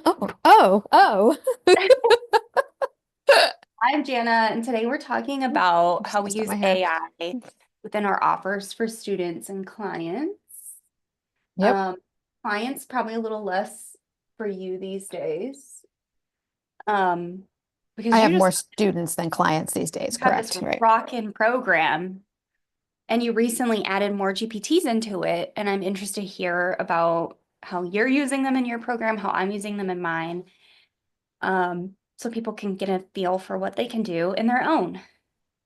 Oh, oh, oh. I'm Jana, and today we're talking about Just how we messed up use my hair. AI within our offers for students and clients. Yep. Um, Clients probably a little less for you these days, um, I because have more students than clients these days, you have this correct? Right. rockin' program, and you recently added more GPTs into it, and I'm interested to hear about how you're using them in your program, how I'm using them in mine, so people can get a feel for what they can do in their own.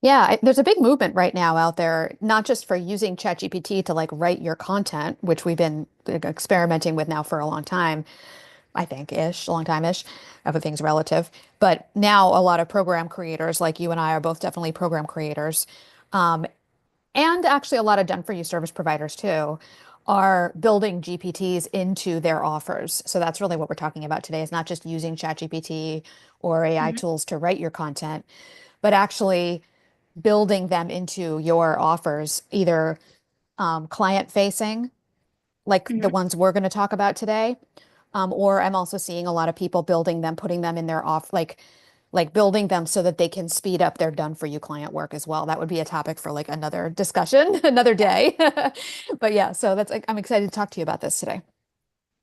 Yeah, there's a big movement right now out there, not just for using ChatGPT to like write your content, which we've been like, experimenting with now for a long time, I think ish, a long time-ish. Everything's relative. But now a lot of program creators, like you and I, are both definitely program creators. Um, and actually a lot of done-for-you service providers too, are building GPTs into their offers. So that's really what we're talking about today, is not just using ChatGPT or AI Mhm, tools to write your content, but actually building them into your offers, either client facing, like the mhm. ones we're going to talk about today, or I'm also seeing a lot of people building them, putting them in their off, like building them so that they can speed up their done for you client work as well. That would be a topic for like another discussion, another day. But yeah, so that's like I'm excited to talk to you about this today.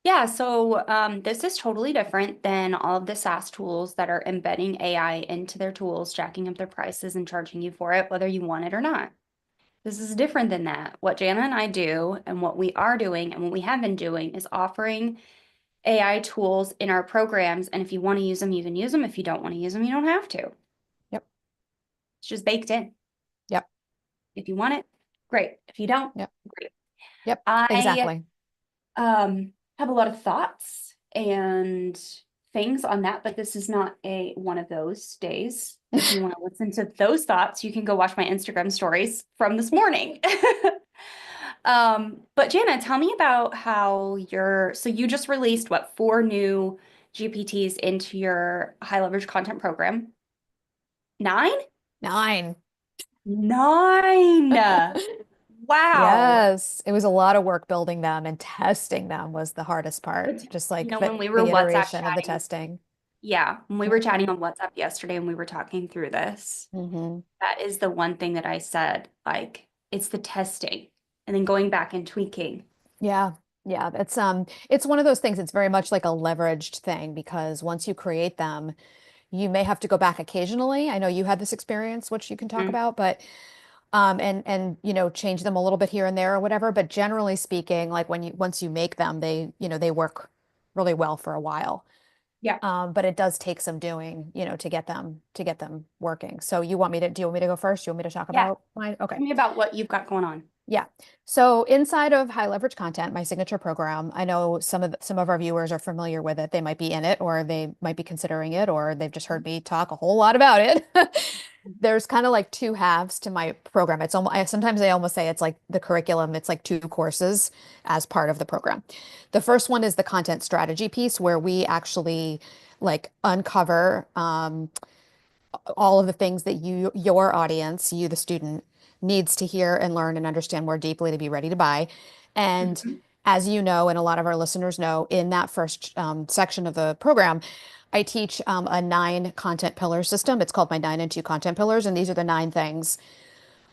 Yeah, so this is totally different than all of the SaaS tools that are embedding AI into their tools, jacking up their prices and charging you for it, whether you want it or not. This is different than that. What Jana and I do, and what we are doing, and what we have been doing, is offering AI tools in our programs. And if you want to use them, you can use them. If you don't want to use them, you don't have to. Yep. It's just baked in. Yep. If you want it, great. If you don't, Yep. great. Yep. I Exactly. have a lot of thoughts and things on that, but this is not a one of those days. If you want to listen to those thoughts, you can go watch my Instagram stories from this morning. But Jana, tell me about how so you just released what, four new GPTs into your high leverage content program? Nine? 9. Nine. Wow. Yes, it was a lot of work building them, and testing them was the hardest part. But, Just like when we were the WhatsApp iteration of the chatting, testing. yeah, when we were chatting Hmm. on WhatsApp yesterday and we were talking through this, Hmm. that is the one thing that I said, like, it's the testing and then going back and tweaking. Yeah. Yeah, it's one of those things. It's very much like a leveraged thing because once you create them, you may have to go back occasionally. I know you had this experience, which you can talk Mhm. about, but and change them a little bit here and there or whatever. But generally speaking, like when you once you make them, they work really well for a while. Yeah. But it does take some doing, to get them working. So do you want me to go first? Do you want me to talk Yeah. about mine? Okay. Tell me about what you've got going on. Yeah. So inside of high leverage content, my signature program, I know some of our viewers are familiar with it. They might be in it, or they might be considering it, or they've just heard me talk a whole lot about it. There's kind of like two halves to my program. It's almost sometimes I almost say it's like the curriculum. It's like two courses as part of the program. The first one is the content strategy piece, where we actually like uncover all of the things that your audience, you, the student, needs to hear and learn and understand more deeply to be ready to buy. And Mhm. as you know, and a lot of our listeners know, in that first section of the program, I teach a 9 content pillar system. It's called my 9 and 2 content pillars. And these are the 9 things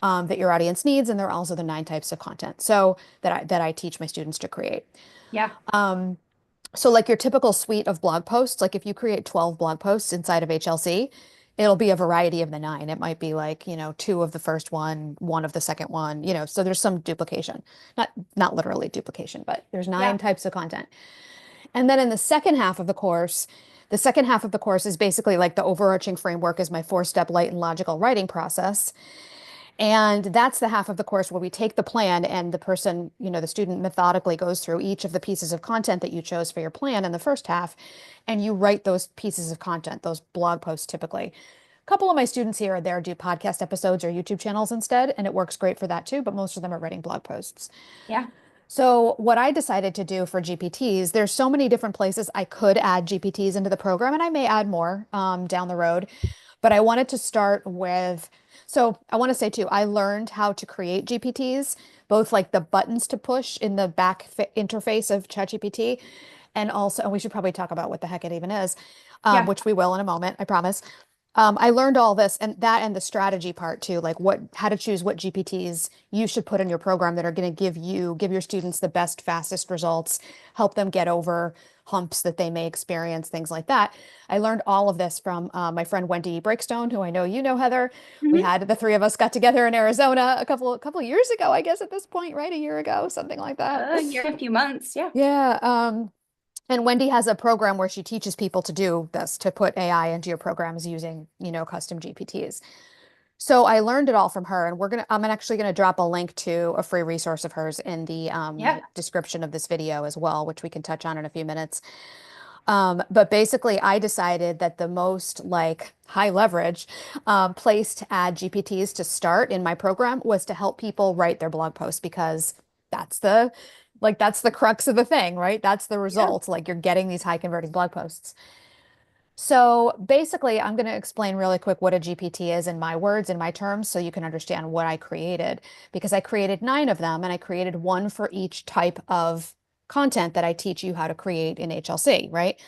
that your audience needs. And they're also the 9 types of content. So that I teach my students to create. Yeah. So like your typical suite of blog posts, like if you create 12 blog posts inside of HLC, it'll be a variety of the 9. It might be like, 2 of the first one, 1 of the second one, so there's some duplication. Not literally duplication, but there's nine Yeah. types of content. And then in the second half of the course is basically like the overarching framework is my 4-step light and logical writing process. And that's the half of the course where we take the plan and the student methodically goes through each of the pieces of content that you chose for your plan in the first half, and you write those pieces of content, those blog posts typically. A couple of my students here or there do podcast episodes or YouTube channels instead, and it works great for that too, but most of them are writing blog posts. Yeah. So what I decided to do for GPTs, there's so many different places I could add GPTs into the program, and I may add more down the road. But I wanted to start with, so I want to say too, I learned how to create GPTs, both like the buttons to push in the back interface of ChatGPT, And also, and we should probably talk about what the heck it even is, Yeah. which we will in a moment, I promise. I learned all this and that and the strategy part too, like how to choose what GPTs you should put in your program that are going to give your students the best, fastest results, help them get over humps that they may experience, things like that. I learned all of this from my friend Wendy Breakstone, who I know you know, Heather. We Hmm. had the three of us got together in Arizona a couple years ago, I guess at this point, right? A year ago, something like that. A year and a few months. Yeah. Yeah. And Wendy has a program where she teaches people to do this, to put AI into your programs using, custom GPTs. So I learned it all from her, and I'm actually gonna drop a link to a free resource of hers in the Yeah. description of this video as well, which we can touch on in a few minutes. But basically, I decided that the most like high leverage place to add GPTs to start in my program was to help people write their blog posts because that's the that's the crux of the thing, right? That's the Yeah. result. Like you're getting these high converting blog posts. So basically, I'm going to explain really quick what a GPT is in my words, in my terms, so you can understand what I created. Because I created 9 of them and I created one for each type of content that I teach you how to create in HLC, right?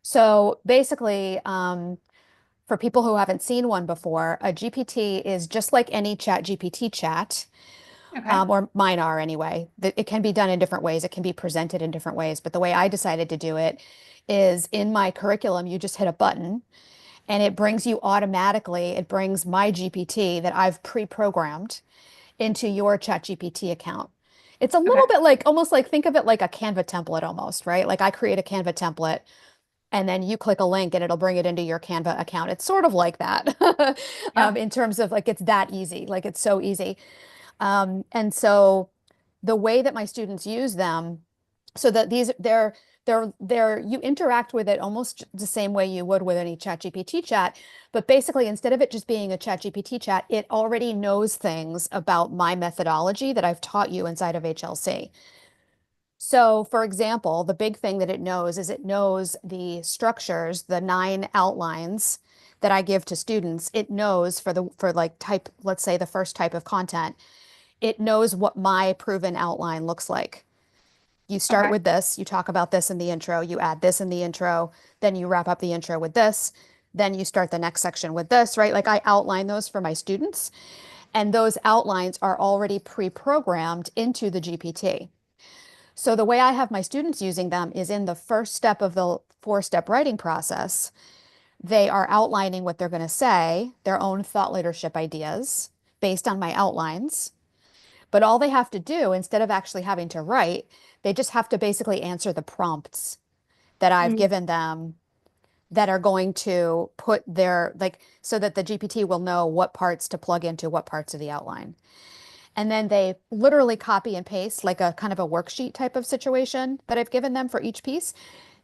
So basically, for people who haven't seen one before, a GPT is just like any chat GPT chat, Okay. or mine are anyway. It can be done in different ways. It can be presented in different ways. But the way I decided to do it is in my curriculum, you just hit a button and it brings my GPT that I've pre-programmed into your ChatGPT account. It's a little Okay. bit like almost like think of it like a Canva template almost, right? Like I create a Canva template and then you click a link and it'll bring it into your Canva account. It's sort of like that Yeah. in terms of like it's that easy, like it's so easy. And so the way that my students use them, so that they're you interact with it almost the same way you would with any ChatGPT chat, but basically instead of it just being a ChatGPT chat, it already knows things about my methodology that I've taught you inside of HLC. So, for example, the big thing that it knows is it knows the structures, the 9 outlines that I give to students. It knows for like type, let's say the first type of content, it knows what my proven outline looks like. You start Okay. with this, you talk about this in the intro, you add this in the intro, then you wrap up the intro with this, then you start the next section with this, right? Like I outline those for my students, and those outlines are already pre-programmed into the GPT. So the way I have my students using them is in the first step of the 4-step writing process. They are outlining what they're going to say, their own thought leadership ideas based on my outlines. But all they have to do, instead of actually having to write, they just have to basically answer the prompts that I've Mhm. given them that are going to put so that the GPT will know what parts to plug into what parts of the outline. And then they literally copy and paste like a kind of a worksheet type of situation that I've given them for each piece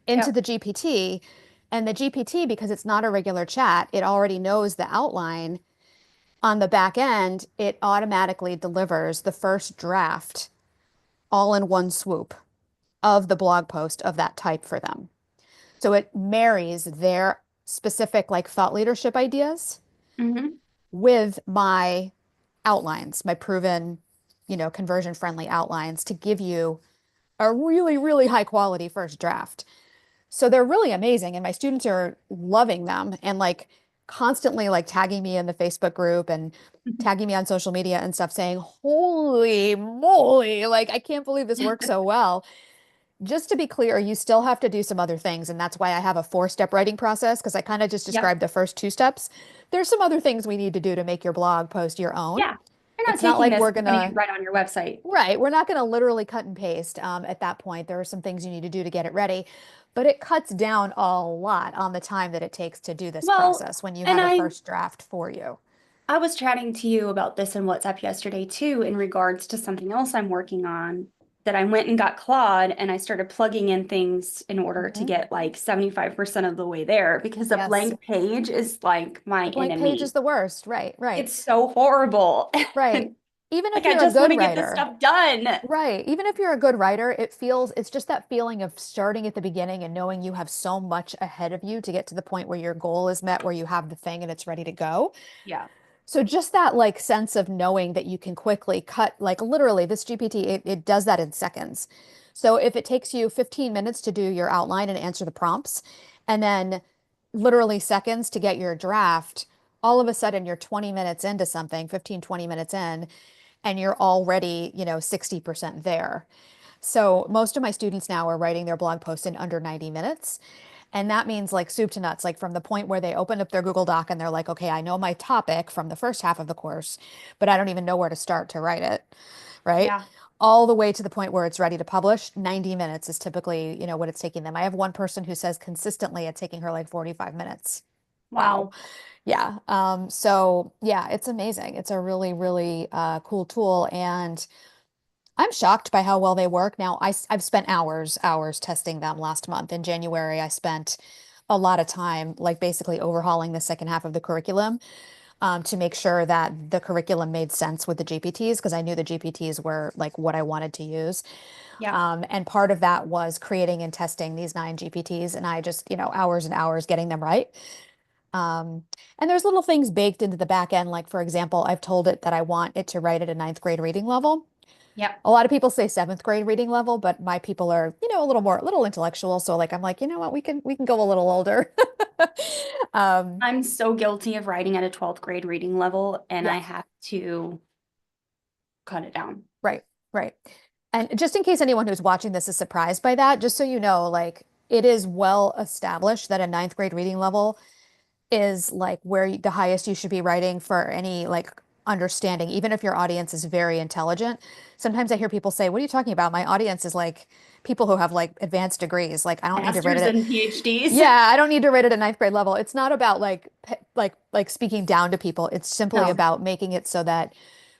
into Yeah. the GPT. And the GPT, because it's not a regular chat, it already knows the outline. On the back end, it automatically delivers the first draft all in one swoop of the blog post of that type for them. So it marries their specific like thought leadership ideas Hmm. with my outlines, my proven, conversion friendly outlines to give you a really, really high quality first draft. So they're really amazing and my students are loving them and like constantly like tagging me in the Facebook group and tagging me on social media and stuff saying, "Holy moly, like I can't believe this works so well." Just to be clear, you still have to do some other things, and that's why I have a 4-step writing process because I kind of just Yep. described the first 2 steps. There's some other things we need to do to make your blog post your own. Yeah. You're not It's not taking like this we're and putting it gonna, right on your website. right, we're not gonna literally cut and paste at that point. There are some things you need to do to get it ready, but it cuts down a lot on the time that it takes to do this Well, process when you and have a I first draft for you. I was chatting to you about this in WhatsApp yesterday too, in regards to something else I'm working on that I went and got Claude and I started plugging in things in order to Mhm. get like 75% of the way there because a Yes. blank page is like my The blank page is enemy. the worst. Right, right, It's so horrible. right. And Even if like I you're a just want good to get this writer, stuff done. right. Even if you're a good writer, it's just that feeling of starting at the beginning and knowing you have so much ahead of you to get to the point where your goal is met, where you have the thing and it's ready to go. Yeah. So just that like sense of knowing that you can quickly cut, like literally this GPT, it does that in seconds. So if it takes you 15 minutes to do your outline and answer the prompts, and then literally seconds to get your draft, all of a sudden you're 20 minutes into something, 15, 20 minutes in, and you're already, 60% there. So most of my students now are writing their blog posts in under 90 minutes. And that means like soup to nuts, like from the point where they open up their Google Doc and they're like, okay, I know my topic from the first half of the course, but I don't even know where to start to write it, right? Yeah. All the way to the point where it's ready to publish. 90 minutes is typically, what it's taking them. I have one person who says consistently it's taking her like 45 minutes. Wow. Wow. Yeah. So yeah, it's amazing. It's a really, really cool tool. And I'm shocked by how well they work. Now, I've spent hours testing them last month. In January, I spent a lot of time, like basically overhauling the second half of the curriculum, to make sure that the curriculum made sense with the GPTs, because I knew the GPTs were like what I wanted to use. Yeah. And part of that was creating and testing these 9 GPTs, and I just, hours and hours getting them right. Um, and there's little things baked into the back end. Like, for example, I've told it that I want it to write at a ninth grade reading level. Yep. A lot of people say seventh grade reading level, but my people are, a little intellectual. So like, I'm like, you know what, we can go a little older. Um, I'm so guilty of writing at a 12th grade reading level, and I yeah, have to cut it down. right, right. And just in case anyone who's watching this is surprised by that, just so you know, like it is well established that a ninth grade reading level is like where the highest you should be writing for any like understanding, even if your audience is very intelligent. Sometimes I hear people say, "What are you talking about? My audience is like people who have like advanced degrees. Like I don't need to write it Masters at, and PhDs. yeah, I don't need to rate it at ninth grade level." It's not about like like speaking down to people. It's simply No. about making it so that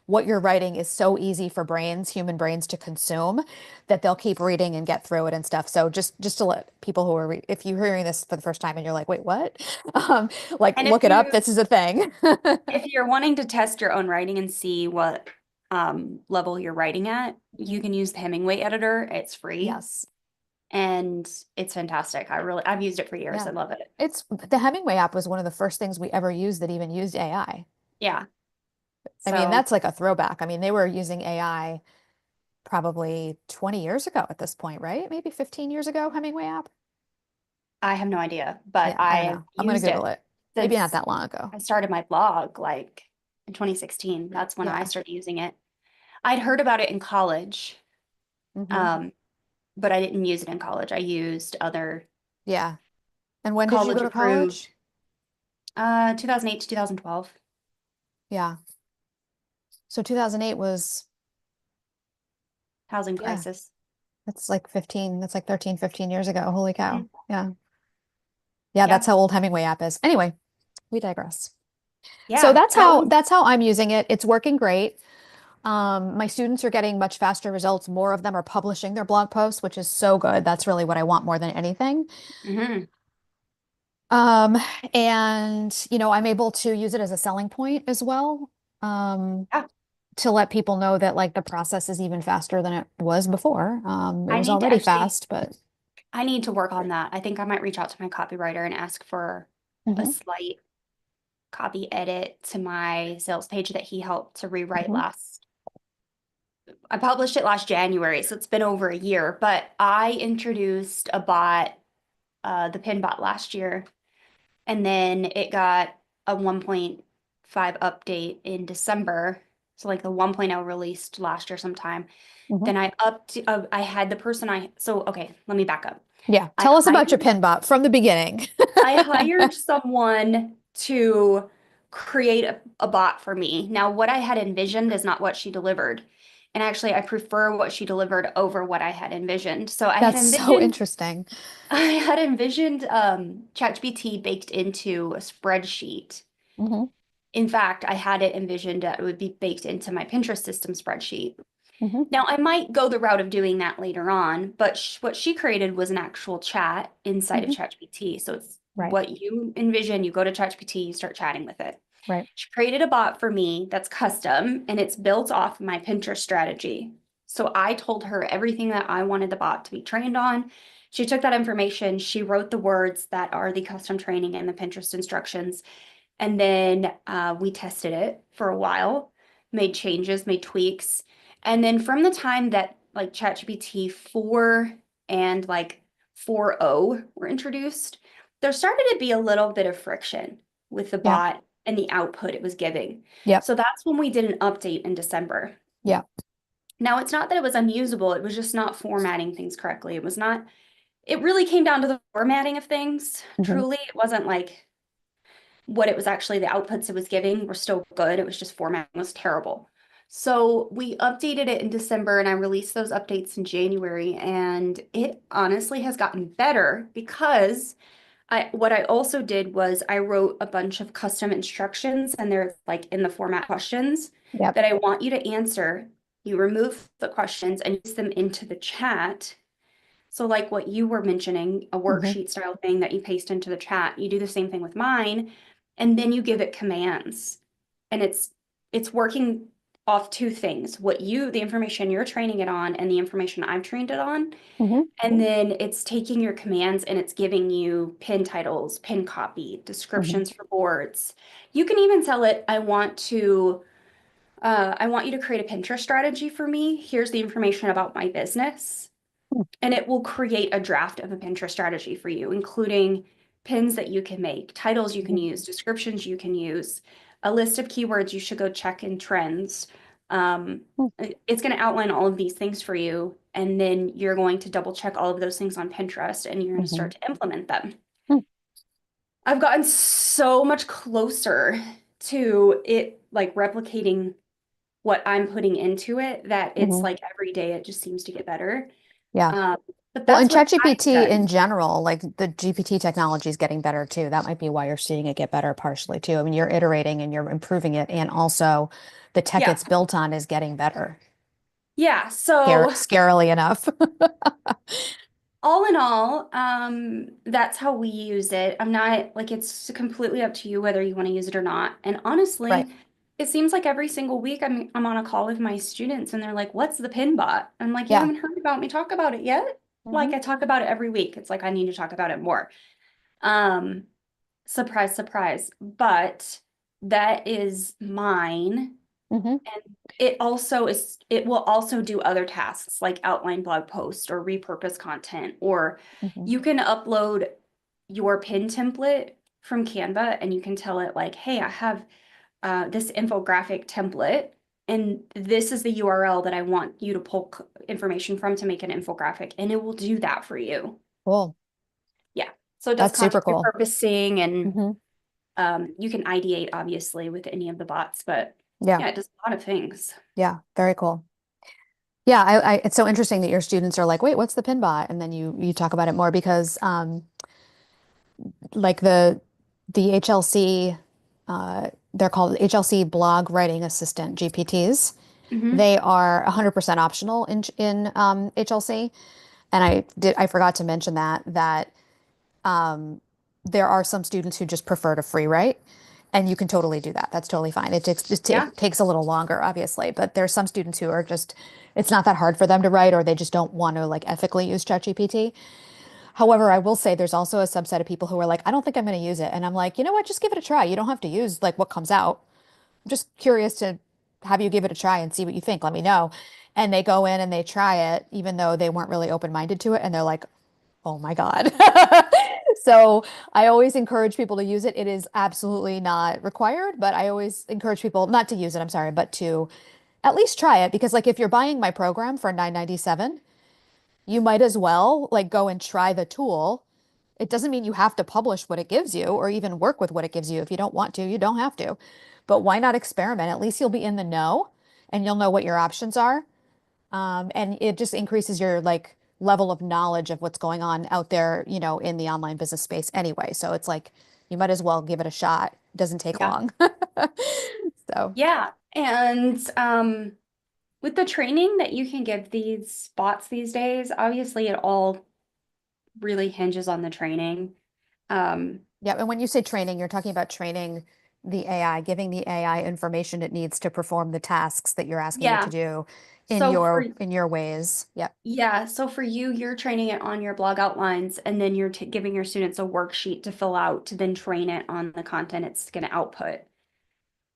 what you're writing is so easy for human brains to consume that they'll keep reading and get through it and stuff. So just to let people who are if you're hearing this for the first time and you're like, "Wait, what?" Um, like And look it up. This is a thing. if you're wanting to test your own writing and see what level you're writing at, you can use the Hemingway editor. It's free Yes. and it's fantastic. I've used it for years. Yeah. I love it. It's the Hemingway app was one of the first things we ever used that even used AI. Yeah. I mean, So that's like a throwback. I mean, they were using AI probably 20 years ago at this point, right? Maybe 15 years ago, Hemingway app. I have no idea, but Yeah, I don't I've know. I'm gonna used it Google it. Maybe not since that long ago. I started my blog, like in 2016. That's when I Yeah. started using it. I'd heard about it in college, Hmm. um, but I didn't use it in college. I used other Yeah. And when did you go college to approved, college? 2008 to 2012 Yeah. So 2008 was, housing yeah, crisis. that's like 13, 15 years ago. Holy cow. Mhm. Yeah. Yeah, that's Yeah. how old Hemingway app is. Anyway, we digress. So Yeah. So that's how I'm using it. It's working great. My students are getting much faster results. More of them are publishing their blog posts, which is so good. That's really what I want more than anything. mhm. Um, and I'm able to use it as a selling point as well. Um, Yeah. to let people know that like the process is even faster than it was before. It I was need to already actually, fast, but I need to work on that. I think I might reach out to my copywriter and ask for a Mhm, slight copy edit to my sales page that he helped to rewrite mhm, last. I published it last January, so it's been over a year, but I introduced a bot, the pin bot last year, and then it got a 1.5 update in December. So like the 1.0 released last year sometime. mhm. Then I had the person so okay, let me back up. Yeah. I Tell us about your hired pin bot from the beginning. I hired someone to create a bot for me. Now, what I had envisioned is not what she delivered. And actually, I prefer what she delivered over what I had envisioned. So That's so interesting. I had envisioned ChatGPT baked into a spreadsheet. Hmm. In fact, I had it envisioned that it would be baked into my Pinterest system spreadsheet. Hmm. Now, I might go the route of doing that later on, but what she created was an actual chat inside of Hmm. ChatGPT. So it's Right, what you envision. You go to ChatGPT, you start chatting with it. right. She created a bot for me that's custom and it's built off my Pinterest strategy. So I told her everything that I wanted the bot to be trained on. She took that information, she wrote the words that are the custom training and the Pinterest instructions, and then we tested it for a while, made changes, made tweaks. And then from the time that like ChatGPT 4 and like 4.0 were introduced, there started to be a little bit of friction with the Yeah. bot and the output it was giving. Yep. So that's when we did an update in December. Yeah. Now, it's not that it was unusable, it was just not formatting things correctly. It really came down to the formatting of things. Hmm. Truly, it wasn't like what it was actually, the outputs it was giving were still good. It was just formatting was terrible. So we updated it in December and I released those updates in January, and it honestly has gotten better because what I also did was I wrote a bunch of custom instructions, and they're like in the format questions Yep. that I want you to answer. You remove the questions and use them into the chat. So like what you were mentioning, a Hmm. worksheet style thing that you paste into the chat, you do the same thing with mine, and then you give it commands. And it's working off two things, the information you're training it on and the information I've trained it on. Hmm. And then it's taking your commands and it's giving you pin titles, pin copy, Hmm. descriptions for boards. You can even tell it, I want you to create a Pinterest strategy for me. Here's the information about my business. And it will create a draft of a Pinterest strategy for you, including pins that you can make, titles you can Hmm. use, descriptions you can use, a list of keywords you should go check in trends. Um, it's going to outline all of these things for you, and then you're going to double check all of those things on Pinterest and you're going to Hmm. start to implement them. I've gotten so much closer to it, like replicating what I'm putting into it, that it's Hmm. like every day it just seems to get better. Yeah. Um, but Well, in that's what ChatGPT I've in done. general, like the GPT technology is getting better too. That might be why you're seeing it get better partially too. I mean, you're iterating and you're improving it, and also the tech Yeah. it's built on is getting better, Yeah. So scarily enough. all in all, that's how we use it. I'm not like, it's completely up to you whether you want to use it or not. And Right. honestly, it seems like every single week I'm on a call with my students and they're like, "What's the pin bot?" I'm like, "You Yeah. haven't heard about me talk about it yet?" Like Hmm. I talk about it every week. It's like I need to talk about it more. Um, Surprise, surprise. But that is mine. Hmm. And it will also do other tasks like outline blog posts or repurpose content, or Hmm. you can upload your pin template from Canva and you can tell it like, "Hey, I have this infographic template and this is the URL that I want you to pull information from to make an infographic." And it will do that for you. Cool. Yeah. So it does That's super content cool. repurposing, and Hmm. you can ideate obviously with any of the bots, but Yeah. yeah, it does a lot of things. Yeah. Very cool. Yeah, it's so interesting that your students are like, wait, what's the pin bot? And then you talk about it more because like the HLC they're called HLC blog writing assistant GPTs. Hmm. They are 100% optional in HLC. And I forgot to mention that um, there are some students who just prefer to free write, and you can totally do that. That's totally fine. Yeah. It takes a little longer, obviously, but there's some students who are just it's not that hard for them to write, or they just don't want to like ethically use ChatGPT. However, I will say there's also a subset of people who are like, I don't think I'm going to use it, and I'm like, you know what? Just give it a try. You don't have to use like what comes out. I'm just curious to have you give it a try and see what you think. Let me know. And they go in and they try it, even though they weren't really open-minded to it, and they're like, oh my God. So I always encourage people to use it. It is absolutely not required, but I always encourage people not to use it, I'm sorry, but to at least try it because like if you're buying my program for $9.97, you might as well like go and try the tool. It doesn't mean you have to publish what it gives you or even work with what it gives you. If you don't want to, you don't have to. But why not experiment? At least you'll be in the know and you'll know what your options are. And it just increases your like level of knowledge of what's going on out there, in the online business space anyway. So it's like you might as well give it a shot. It doesn't take Yeah. long. So, Yeah. And with the training that you can give these bots these days, obviously it all really hinges on the training. Um, yeah. And when you say training, you're talking about training the AI, giving the AI information it needs to perform the tasks that you're asking it to yeah. do in So for your ways. Yep. Yeah, so for you, you're training it on your blog outlines, and then you're t giving your students a worksheet to fill out to then train it on the content it's going to output.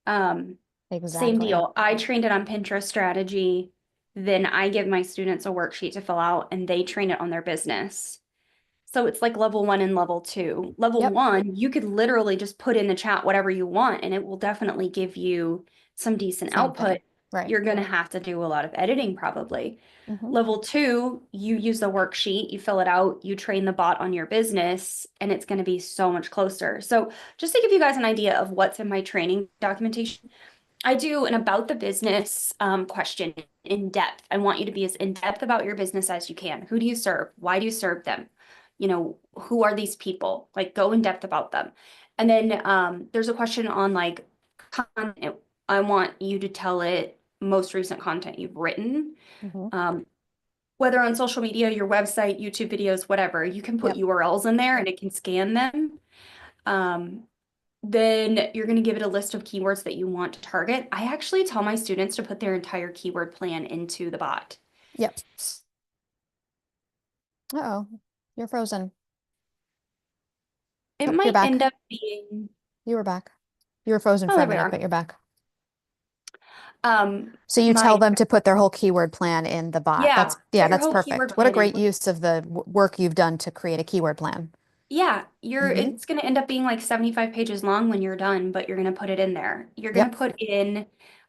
Um, Same Exactly. deal. I trained it on Pinterest strategy. Then I give my students a worksheet to fill out and they train it on their business. So it's like level one and level two. Level Yep. one, you could literally just put in the chat whatever you want and it will definitely give you some decent output. Something. Right. You're going to have to do a lot of editing probably. Hmm. Level two, you use the worksheet, you fill it out, you train the bot on your business, and it's going to be so much closer. So, just to give you guys an idea of what's in my training documentation, I do an about the business question in depth. I want you to be as in depth about your business as you can. Who do you serve? Why do you serve them? You know, who are these people? Like, go in depth about them. And then there's a question on like content. I want you to tell it most recent content you've written. Hmm. Um, whether on social media, your website, YouTube videos, whatever, you can put Yep. URLs in there and it can scan them. Um, then you're going to give it a list of keywords that you want to target. I actually tell my students to put their entire keyword plan into the bot. Yep. Uh-oh, you're frozen. It Oh, you're might back. end up being, You were back. You were frozen oh, for a there we minute, are. but you're back. Um, So you tell my, them to put their whole keyword plan in the bot. yeah, Yeah, put your that's whole keyword perfect. What a plan in. great use of the work you've done to create a keyword plan. Yeah, Hmm. it's going to end up being like 75 pages long when you're done, but you're going to put it in there. You're going Yep. to put in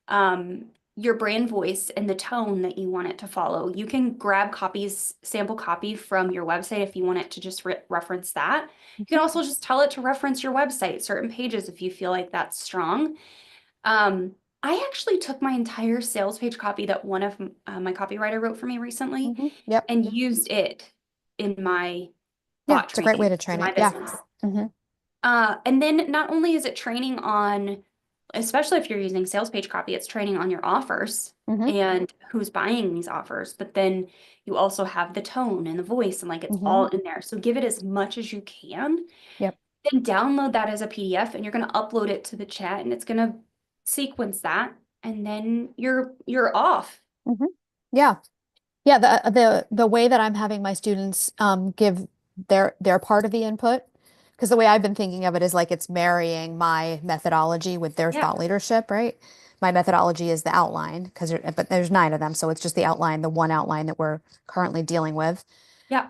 um, your brand voice and the tone that you want it to follow. You can grab copies, sample copy from your website if you want it to just reference that. You can Mhm. also just tell it to reference your website, certain pages if you feel like that's strong. Um, I actually took my entire sales page copy that one of my copywriter wrote for me recently Yep. and used it in my Yeah, bot it's a great way training to for train my it. Yeah. business. Hmm. And then not only is it training on, especially if you're using sales page copy, it's training on your offers Hmm. and who's buying these offers. But then you also have the tone and the voice and like it's Hmm. all in there. So give it as much as you can. Yep. Then download that as a PDF and you're going to upload it to the chat and it's going to sequence that and then you're off. Hmm. Yeah. Yeah, the way that I'm having my students give their part of the input, because the way I've been thinking of it is like it's marrying my methodology with their Yeah. thought leadership, right? My methodology is the outline, but there's nine of them, so it's just the outline, the one outline that we're currently dealing with, Yeah.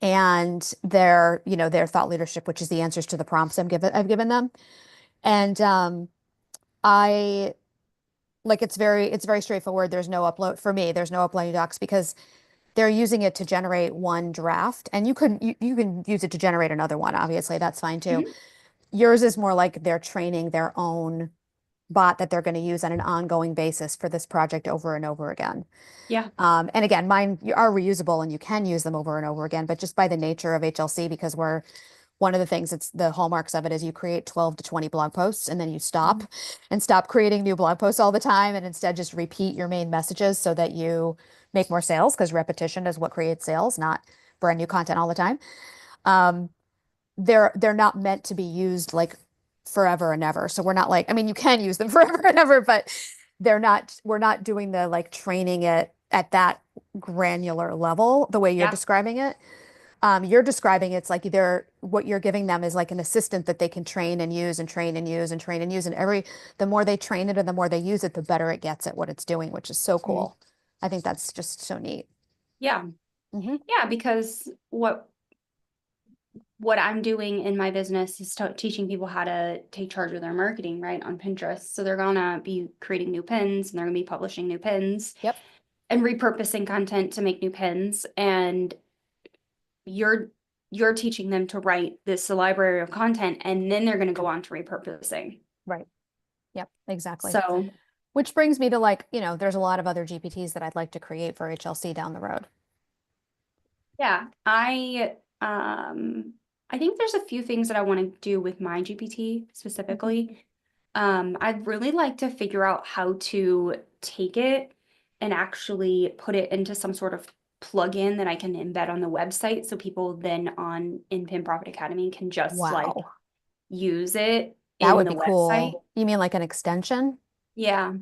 and their thought leadership, which is the answers to the prompts I've given them, and I like it's very straightforward. There's no upload for me. There's no uploading docs because they're using it to generate one draft, and you can use it to generate another one, obviously that's fine too. Mhm. Yours is more like they're training their own bot that they're going to use on an ongoing basis for this project over and over again. Yeah. And again, mine are reusable and you can use them over and over again, but just by the nature of HLC, because we're one of the things, it's the hallmarks of it is you create 12 to 20 blog posts and then you stop Mhm. and stop creating new blog posts all the time and instead just repeat your main messages so that you make more sales, because repetition is what creates sales, not brand new content all the time. Um, they're not meant to be used like forever and ever. So we're not like, I mean, you can use them forever and ever, but we're not doing the like training it at that granular level the way you're Yeah. describing it. You're describing it's like what you're giving them is like an assistant that they can train and use and train and use and train and use. And the more they train it and the more they use it, the better it gets at what it's doing, which is so Mhm. cool. I think that's just so neat. Yeah. Hmm. Yeah, because what I'm doing in my business is teaching people how to take charge of their marketing, right, on Pinterest. So they're gonna be creating new pins and they're gonna be publishing new pins Yep. and repurposing content to make new pins. And you're you're teaching them to write this library of content and then they're gonna go on to repurposing. Right. Yep. Exactly. So Which brings me to like, there's a lot of other GPTs that I'd like to create for HLC down the road. yeah, I think there's a few things that I want to do with my GPT Mhm. specifically. I'd really like to figure out how to take it and actually put it into some sort of plugin that I can embed on the website so people then on in Pin Profit Academy can just like Wow. use it That in would the be website. cool. You mean like an extension? Yeah,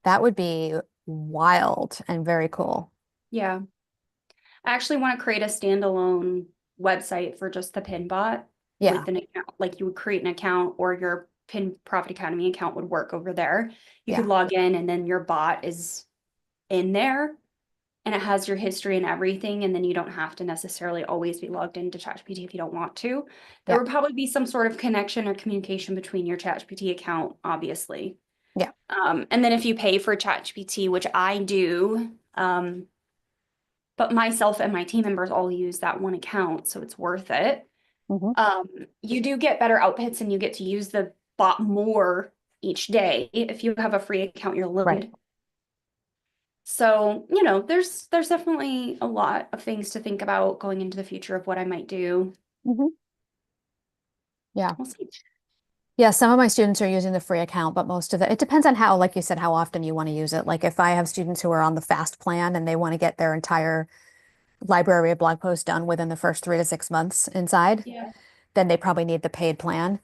That would be wild and very cool. yeah. I actually want to create a standalone website for just the Pin bot Yeah. with an account. Like you would create an account or your Pin Profit Academy account would work over there. You could Yeah. log in and then your bot is in there. and it has your history and everything, and then you don't have to necessarily always be logged into ChatGPT if you don't want to. There Yeah. would probably be some sort of connection or communication between your ChatGPT account, obviously. Yeah. And then if you pay for ChatGPT, which I do, but myself and my team members all use that one account, so it's worth it. Hmm. Um, you do get better outputs and you get to use the bot more each day. If you have a free account, you're Right. limited. So, there's definitely a lot of things to think about going into the future of what I might do. Hmm. Yeah. We'll see. Yeah, some of my students are using the free account, but most of it depends on how, like you said, how often you want to use it. Like if I have students who are on the fast plan and they want to get their entire library of blog posts done within the first 3 to 6 months inside, Yeah. then they probably need the paid plan.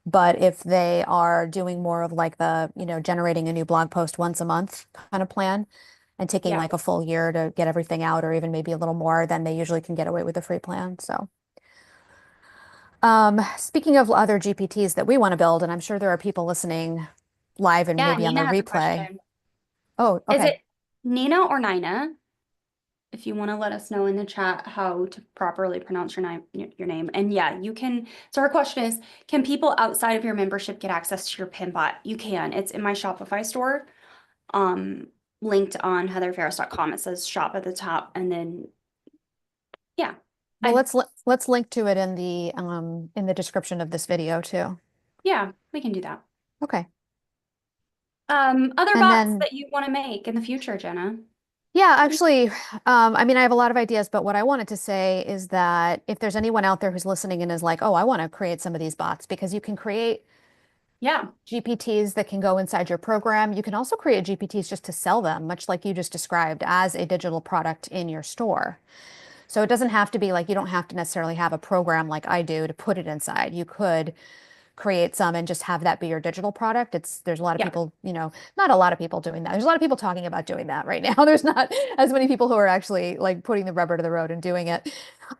But if they are doing more of like the, generating a new blog post once a month kind of plan and taking Yeah. like a full year to get everything out or even maybe a little more, then they usually can get away with the free plan. So, speaking of other GPTs that we want to build, and I'm sure there are people listening live and Yeah, maybe on the Nina has a replay. question. Oh, Is okay. it Nina or Nina? If you want to let us know in the chat how to properly pronounce your name. And yeah, you can. So her question is, can people outside of your membership get access to your pin bot? You can. It's in my Shopify store, um, linked on heatherfarris.com. It says shop at the top, and then yeah. Well, I let's link to it in the description of this video too. Yeah, we can do that. Okay. Other And bots then that you want to make in the future, Jenna? yeah, actually, I mean, I have a lot of ideas, but what I wanted to say is that if there's anyone out there who's listening and is like, oh, I want to create some of these bots because you can create Yeah. GPTs that can go inside your program. You can also create GPTs just to sell them, much like you just described, as a digital product in your store. So it doesn't have to be like you don't have to necessarily have a program like I do to put it inside. You could create some and just have that be your digital product. There's a lot of Yeah. people, not a lot of people doing that. There's a lot of people talking about doing that right now. There's not as many people who are actually like putting the rubber to the road and doing it.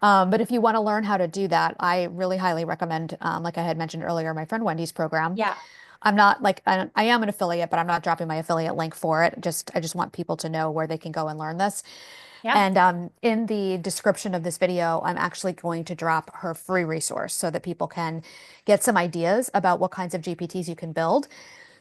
But if you want to learn how to do that, I really highly recommend, like I had mentioned earlier, my friend Wendy's program. Yeah. I'm not like I am an affiliate, but I'm not dropping my affiliate link for it. I just want people to know where they can go and learn this. Yeah. And in the description of this video, I'm actually going to drop her free resource so that people can get some ideas about what kinds of GPTs you can build.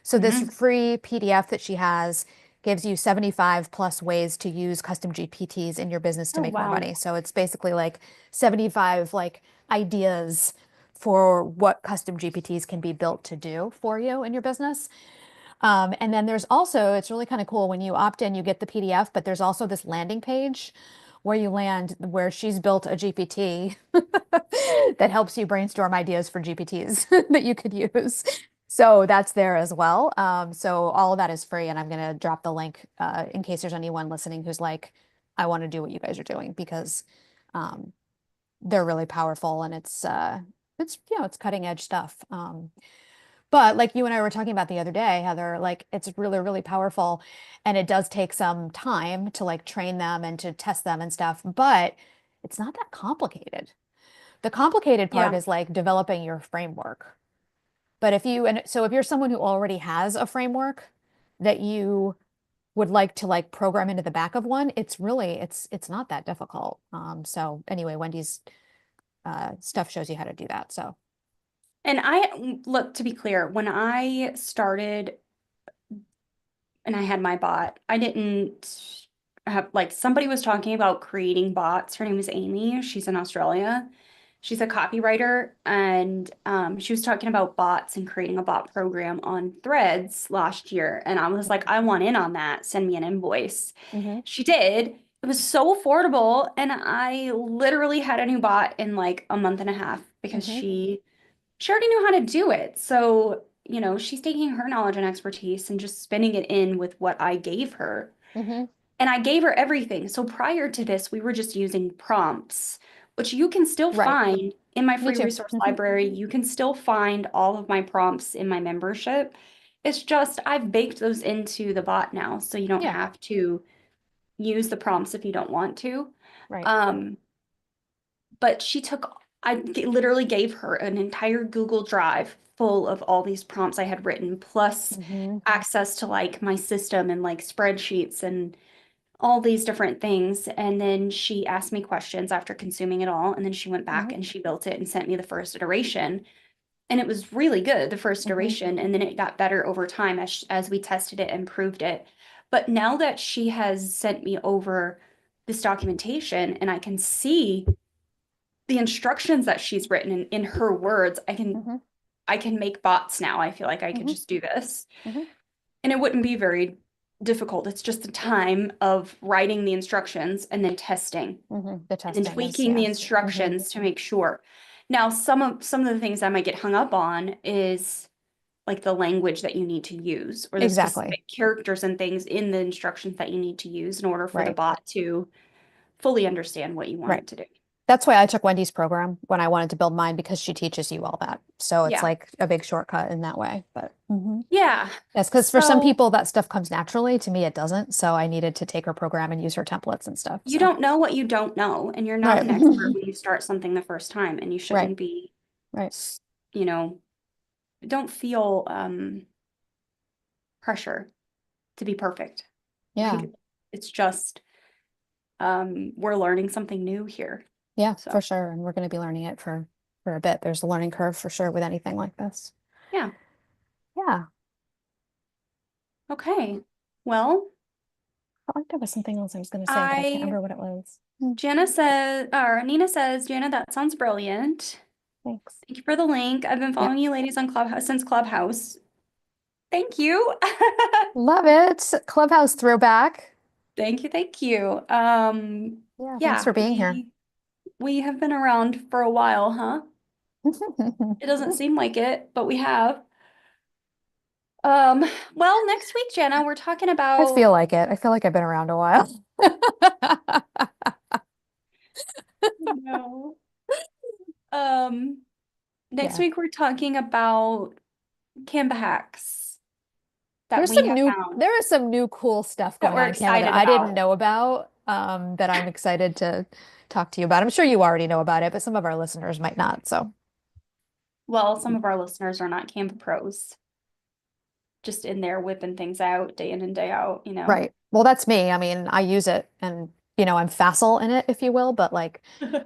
So this Hmm. free PDF that she has gives you 75 plus ways to use custom GPTs in your business to Oh, make more wow. money. So it's basically like 75 like ideas for what custom GPTs can be built to do for you in your business. And then there's also, it's really kind of cool when you opt in, you get the PDF, but there's also this landing page where you land where she's built a GPT that helps you brainstorm ideas for GPTs that you could use. So that's there as well. So all of that is free, and I'm going to drop the link in case there's anyone listening who's like, I want to do what you guys are doing because um, they're really powerful and it's cutting edge stuff. But like you and I were talking about the other day, Heather, like it's really, really powerful. And it does take some time to like train them and to test them and stuff, but it's not that complicated. The complicated part Yeah. is like developing your framework. But and so if you're someone who already has a framework that you would like to like program into the back of one, it's not that difficult. So anyway, Wendy's stuff shows you how to do that. So And look, to be clear, when I started and I had my bot, I didn't have like somebody was talking about creating bots. Her name is Amy. She's in Australia. She's a copywriter, and she was talking about bots and creating a bot program on Threads last year. And I was like, I want in on that. Send me an invoice. hmm. She did. It was so affordable, and I literally had a new bot in like a month and a half because Hmm. she already knew how to do it. So, she's taking her knowledge and expertise and just spinning it in with what I gave her. Hmm. And I gave her everything. So prior to this, we were just using prompts, which you can still Right. find in my Me free too. resource Hmm. library. You can still find all of my prompts in my membership. It's just I've baked those into the bot now, so you don't Yeah. have to use the prompts if you don't want to. Right. Um, but I literally gave her an entire Google Drive full of all these prompts I had written, plus Hmm. access to like my system and like spreadsheets and all these different things. And then she asked me questions after consuming it all. And then she went back Mhm. and she built it and sent me the first iteration. And it was really good, the first Mhm. iteration. And then it got better over time as we tested it and improved it. But now that she has sent me over this documentation and I can see the instructions that she's written in her words, Mhm. I can make bots now. I feel like I could Mhm. just do this. Mhm. And it wouldn't be very difficult. It's just the time of writing the instructions and then testing Mhm. The and then testing is, tweaking the yes. Mhm. instructions to make sure. Now, some of the things I might get hung up on is like the language that you need to use or the Exactly. specific characters and things in the instructions that you need to use in order for the Right. bot to fully understand what you want Right. it to do. That's why I took Wendy's program when I wanted to build mine because she teaches you all that. So it's Yeah. like a big shortcut in that way. But Yeah. yes, because for some So people that stuff comes naturally. To me, it doesn't. So I needed to take her program and use her templates and stuff. you So don't know what you don't know, and you're not right. an expert when you start something the first time, and you Right. shouldn't be, Right. you know, don't feel pressure to be perfect. Yeah. Like it's just we're learning something new here. Yeah, for So, sure. And we're going to be learning it for a bit. There's a learning curve for sure with anything like this. yeah. Yeah. Okay. Well, I felt like there was something else I was going to say, but I can't I remember what it was. Hmm. Jana says, or Nina says, Jana, that sounds brilliant. Thanks. Thank you for the link. I've been Yep. following you ladies on Clubhouse since Clubhouse. Thank you. Love it. Clubhouse throwback. Thank you, thank you. Yeah, thanks Yeah, for being here. we have been around for a while, huh? It doesn't seem like it, but we have. Um, well, next week, Jana, we're talking I about feel like it. I feel like I've been around a while. no. Um, next Yeah. week we're talking about Canva hacks that we have found There is some new cool stuff that going we're on in Canada that excited I didn't about. know about, that I'm excited to talk to you about. I'm sure you already know about it, but some of our listeners might not. So, Well, some of our listeners are not Canva pros, just in there whipping things out day in and day out, you know. right. Well, that's me. I mean, I use it and, I'm facile in it, if you will, but like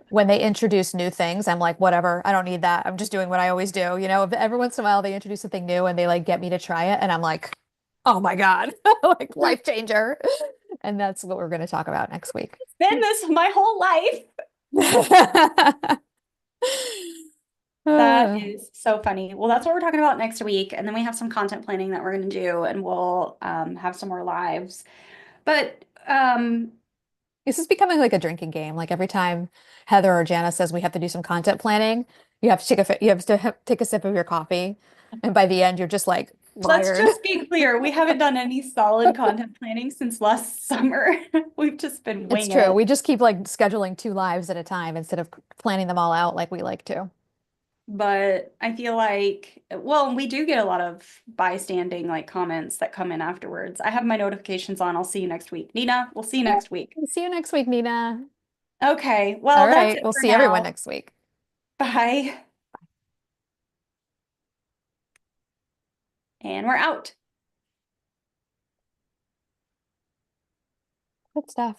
when they introduce new things, I'm like, whatever, I don't need that. I'm just doing what I always do. Every once in a while they introduce something new and they like get me to try it, and I'm like, oh my God, like life changer. And that's what we're going to talk about next week. Been this my whole life. That Uh, is so funny. Well, that's what we're talking about next week. And then we have some content planning that we're going to do, and we'll have some more lives. But this is becoming like a drinking game. Like every time Heather or Jana says we have to do some content planning, you have to you have to take a sip of your coffee, and by the end you're just like let's wired. just be clear. We haven't done any solid content planning since last summer. We've just been It's wing true. it. We just keep like scheduling two lives at a time instead of planning them all out like we like to. But I feel like, well, we do get a lot of bystanding like comments that come in afterwards. I have my notifications on. I'll see you next week. Nina, we'll see you Yeah. next week. See you next week, Nina. Okay, All well, that's right. it We'll for see everyone now. next week. Bye. And we're out. Good stuff.